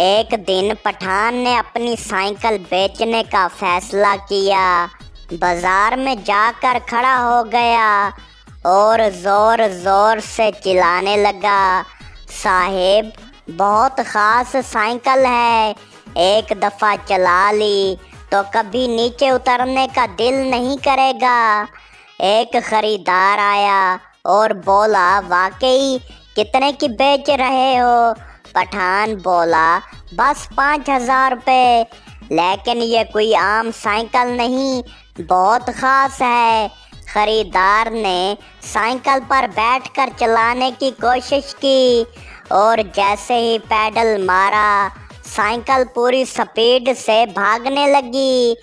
एक दिन पठान ने अपनी साइकिल बेचने का फैसला किया। बाजार में जाकर खड़ा हो गया और ज़ोर ज़ोर से चिल्लाने लगा, साहेब बहुत ख़ास साइकिल है, एक दफ़ा चला ली तो कभी नीचे उतरने का दिल नहीं करेगा। एक ख़रीदार आया और बोला, वाकई कितने की बेच रहे हो? पठान बोला, बस 5,000 रुपये। लेकिन ये कोई आम साइकिल नहीं, बहुत ख़ास है। ख़रीदार ने साइकिल पर बैठकर चलाने की कोशिश की और जैसे ही पैडल मारा साइकिल पूरी स्पीड से भागने लगी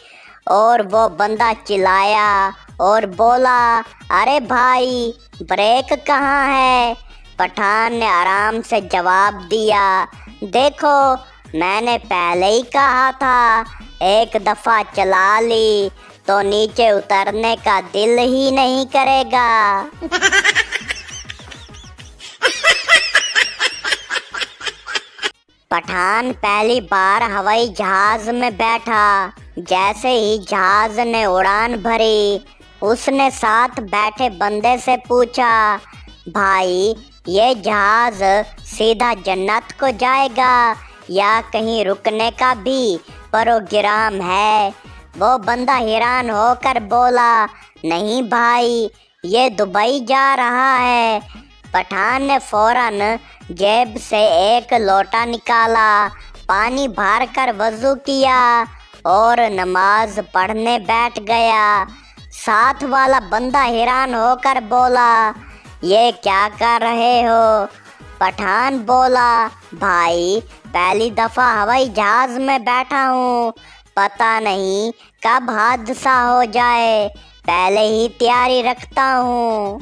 और वो बंदा चिल्लाया और बोला, अरे भाई ब्रेक कहाँ है? पठान ने आराम से जवाब दिया, देखो मैंने पहले ही कहा था, एक दफ़ा चला ली तो नीचे उतरने का दिल ही नहीं करेगा। पठान पहली बार हवाई जहाज में बैठा। जैसे ही जहाज ने उड़ान भरी, उसने साथ बैठे बंदे से पूछा, भाई ये जहाज सीधा जन्नत को जाएगा या कहीं रुकने का भी प्रोग्राम है? वो बंदा हैरान होकर बोला, नहीं भाई ये दुबई जा रहा है। पठान ने फौरन जेब से एक लोटा निकाला, पानी भर कर वज़ू किया और नमाज पढ़ने बैठ गया। साथ वाला बंदा हैरान होकर बोला, ये क्या कर रहे हो? पठान बोला, भाई पहली दफ़ा हवाई जहाज़ में बैठा हूँ, पता नहीं कब हादसा हो जाए, पहले ही तैयारी रखता हूँ।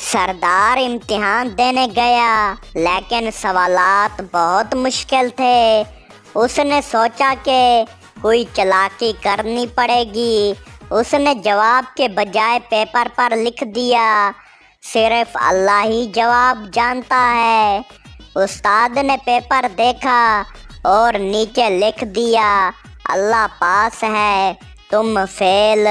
सरदार इम्तिहान देने गया, लेकिन सवालात बहुत मुश्किल थे। उसने सोचा कि कोई चालाकी करनी पड़ेगी। उसने जवाब के बजाय पेपर पर लिख दिया, सिर्फ अल्लाह ही जवाब जानता है। उस्ताद ने पेपर देखा और नीचे लिख दिया, अल्लाह पास है, तुम फेल।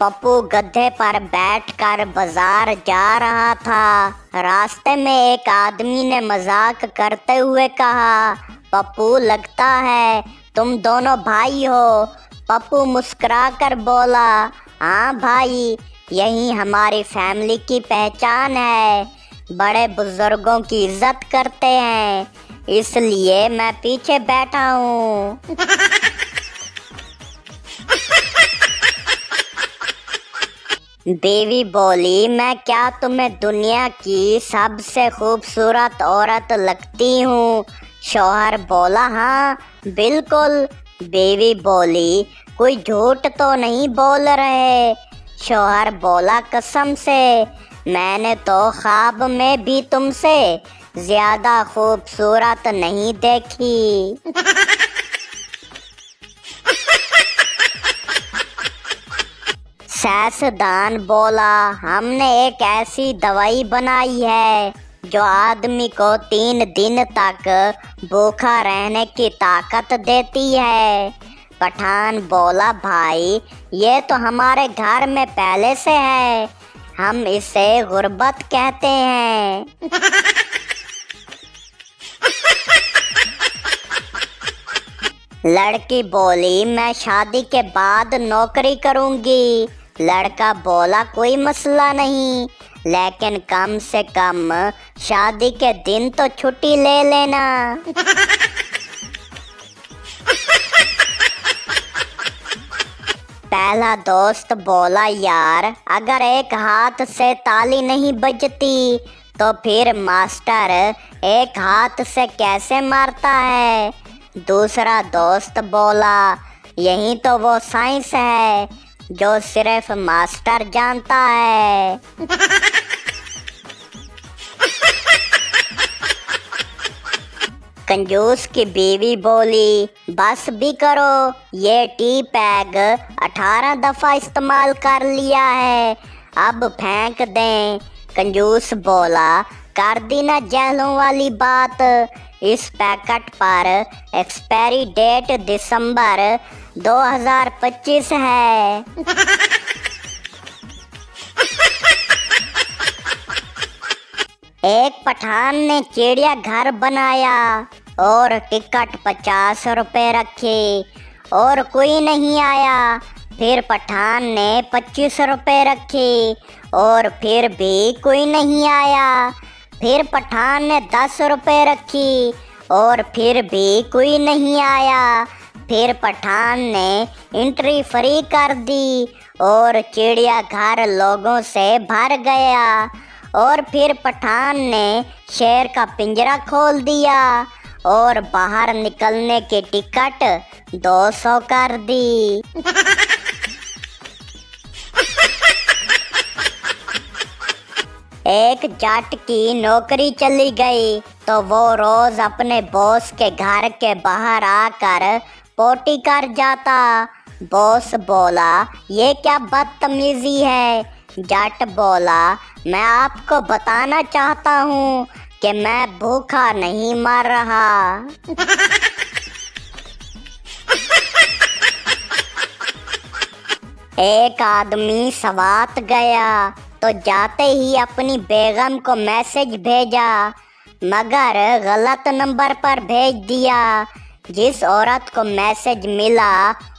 पप्पू गधे पर बैठकर बाजार जा रहा था। रास्ते में एक आदमी ने मजाक करते हुए कहा, पप्पू लगता है तुम दोनों भाई हो। पप्पू मुस्कुराकर बोला, हाँ भाई, यही हमारी फैमिली की पहचान है। बड़े बुजुर्गों की इज्जत करते हैं, इसलिए मैं पीछे बैठा हूँ। बीवी बोली, मैं क्या तुम्हें दुनिया की सबसे खूबसूरत औरत लगती हूँ? शौहर बोला, हाँ बिल्कुल। बीवी बोली, कोई झूठ तो नहीं बोल रहे? शौहर बोला, कसम से, मैंने तो ख्वाब में भी तुमसे ज़्यादा खूबसूरत नहीं देखी। साइंसदान बोला, हमने एक ऐसी दवाई बनाई है जो आदमी को 3 दिन तक भूखा रहने की ताकत देती है। पठान बोला, भाई ये तो हमारे घर में पहले से है, हम इसे गुर्बत कहते हैं। लड़की बोली, मैं शादी के बाद नौकरी करूंगी। लड़का बोला, कोई मसला नहीं, लेकिन कम से कम शादी के दिन तो छुट्टी ले लेना। पहला दोस्त बोला, यार अगर एक हाथ से ताली नहीं बजती तो फिर मास्टर एक हाथ से कैसे मारता है? दूसरा दोस्त बोला, यही तो वो साइंस है जो सिर्फ मास्टर जानता है। कंजूस की बीवी बोली, बस भी करो, ये टी पैग 18 दफ़ा इस्तेमाल कर लिया है, अब फेंक दें। कंजूस बोला, कर दी ना जहलों वाली बात, इस पैकेट पर एक्सपायरी डेट दिसंबर 2025 है। एक पठान ने चिड़िया घर बनाया और टिकट 50 रुपए रखे और कोई नहीं आया। फिर पठान ने 25 रुपए रखे और फिर भी कोई नहीं आया। फिर पठान ने 10 रुपए रखी और फिर भी कोई नहीं आया। फिर पठान ने एंट्री फ्री कर दी और चिड़िया घर लोगों से भर गया। और फिर पठान ने शेर का पिंजरा खोल दिया और बाहर निकलने की टिकट 200 कर दी। एक जट की नौकरी चली गई तो वो रोज अपने बॉस के घर के बाहर आकर पोटी कर जाता। बॉस बोला, ये क्या बदतमीजी है। जट बोला, मैं आपको बताना चाहता हूँ कि मैं भूखा नहीं मर रहा। एक आदमी सवात गया तो जाते ही अपनी बेगम को मैसेज भेजा, मगर गलत नंबर पर भेज दिया। जिस औरत को मैसेज मिला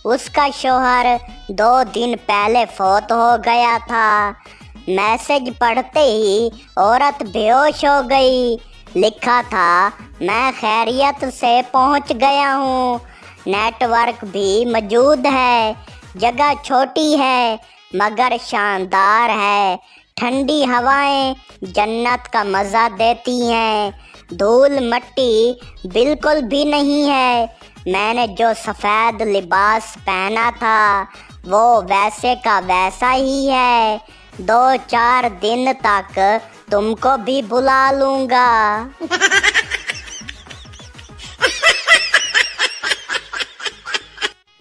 उसका शौहर 2 दिन पहले फौत हो गया था। मैसेज पढ़ते ही औरत बेहोश हो गई। लिखा था, मैं खैरियत से पहुंच गया हूँ, नेटवर्क भी मौजूद है, जगह छोटी है मगर शानदार है, ठंडी हवाएं जन्नत का मज़ा देती हैं, धूल मट्टी बिल्कुल भी नहीं है, मैंने जो सफ़ेद लिबास पहना था वो वैसे का वैसा ही है, 2-4 दिन तक तुमको भी बुला लूँगा।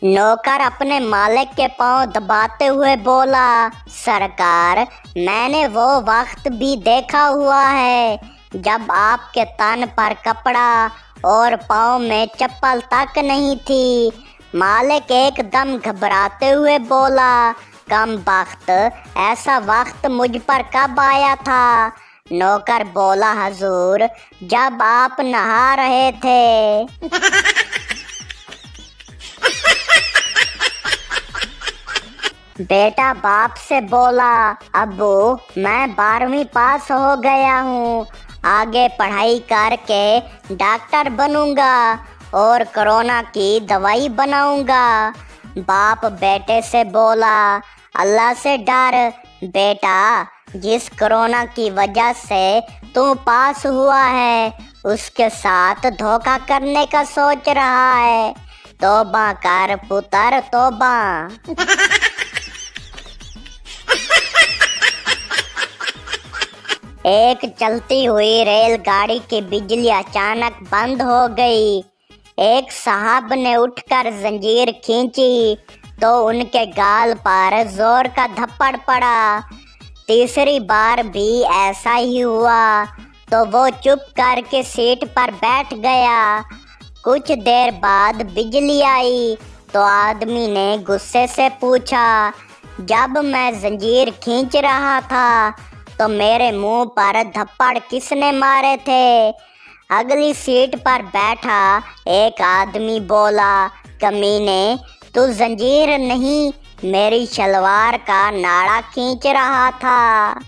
नौकर अपने मालिक के पांव दबाते हुए बोला, सरकार, मैंने वो वक्त भी देखा हुआ है जब आपके तन पर कपड़ा और पाँव में चप्पल तक नहीं थी। मालिक एकदम घबराते हुए बोला, कम वक्त, ऐसा वक्त मुझ पर कब आया था। नौकर बोला, हजूर, जब आप नहा रहे थे। बेटा बाप से बोला, अब्बू, मैं 12वीं पास हो गया हूँ, आगे पढ़ाई करके डॉक्टर बनूंगा और कोरोना की दवाई बनाऊंगा। बाप बेटे से बोला, अल्लाह से डर बेटा, जिस कोरोना की वजह से तू पास हुआ है उसके साथ धोखा करने का सोच रहा है, तौबा कर पुत्र तौबा। एक चलती हुई रेलगाड़ी की बिजली अचानक बंद हो गई। एक साहब ने उठकर जंजीर खींची तो उनके गाल पर जोर का थप्पड़ पड़ा। तीसरी बार भी ऐसा ही हुआ तो वो चुप करके सीट पर बैठ गया। कुछ देर बाद बिजली आई तो आदमी ने गुस्से से पूछा, जब मैं जंजीर खींच रहा था तो मेरे मुंह पर थप्पड़ किसने मारे थे। अगली सीट पर बैठा एक आदमी बोला, कमीने, तू जंजीर नहीं मेरी शलवार का नाड़ा खींच रहा था।